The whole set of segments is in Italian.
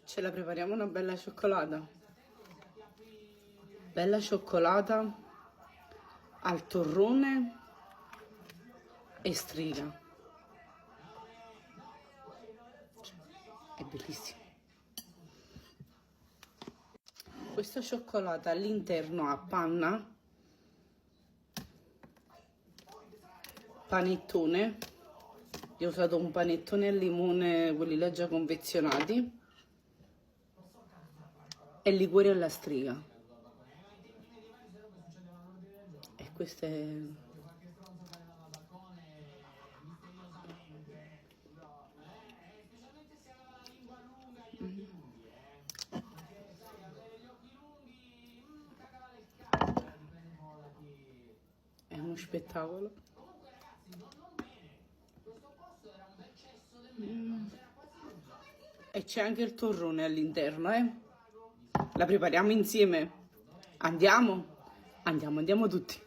Ce la prepariamo una bella cioccolata. Bella cioccolata al torrone e striga. È bellissimo. Questa cioccolata all'interno ha panna, panettone. Io ho usato un panettone al limone, quelli là già confezionati, e liquore alla striga. E queste è uno spettacolo. E c'è anche il torrone all'interno, La prepariamo insieme. Andiamo? Andiamo tutti.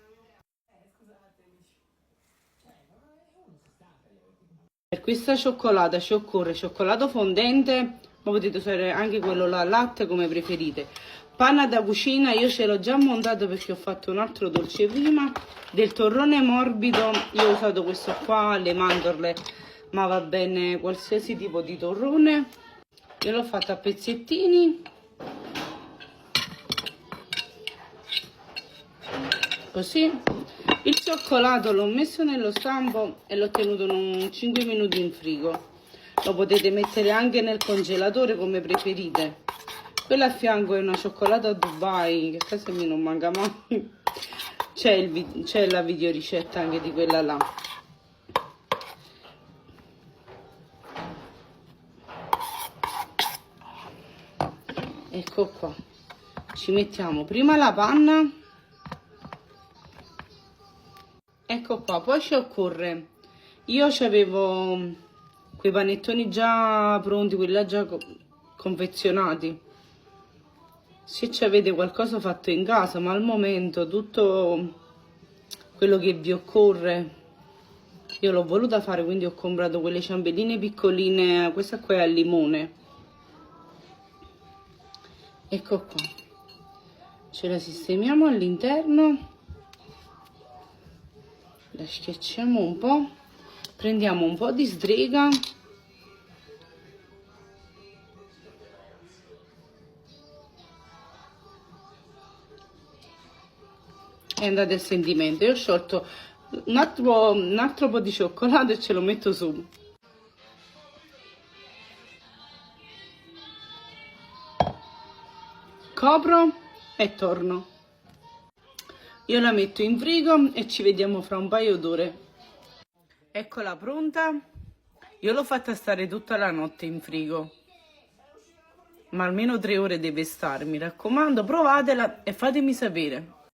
Per questa cioccolata ci occorre cioccolato fondente, ma potete usare anche quello là al latte come preferite. Panna da cucina, io ce l'ho già montato perché ho fatto un altro dolce prima. Del torrone morbido, io ho usato questo qua, le mandorle, ma va bene qualsiasi tipo di torrone. Io l'ho fatto a pezzettini, così. Il cioccolato l'ho messo nello stampo e l'ho tenuto 5 minuti in frigo. Lo potete mettere anche nel congelatore come preferite. Quella a fianco è una cioccolata Dubai, che a casa mia non manca mai. C'è la videoricetta anche di quella là. Ecco qua. Ci mettiamo prima la panna. Ecco qua, poi ci occorre, io avevo quei panettoni già pronti, quelli là già confezionati. Se ci avete qualcosa fatto in casa, ma al momento tutto quello che vi occorre, io l'ho voluta fare, quindi ho comprato quelle ciambelline piccoline, questa qua è al limone. Ecco qua, ce la sistemiamo all'interno. La schiacciamo un po', prendiamo un po' di strega e andate a sentimento. Io ho sciolto un altro po' di cioccolato e ce lo metto su. Copro e torno. Io la metto in frigo e ci vediamo fra un paio d'ore. Eccola pronta. Io l'ho fatta stare tutta la notte in frigo, ma almeno 3 ore deve stare. Mi raccomando, provatela e fatemi sapere.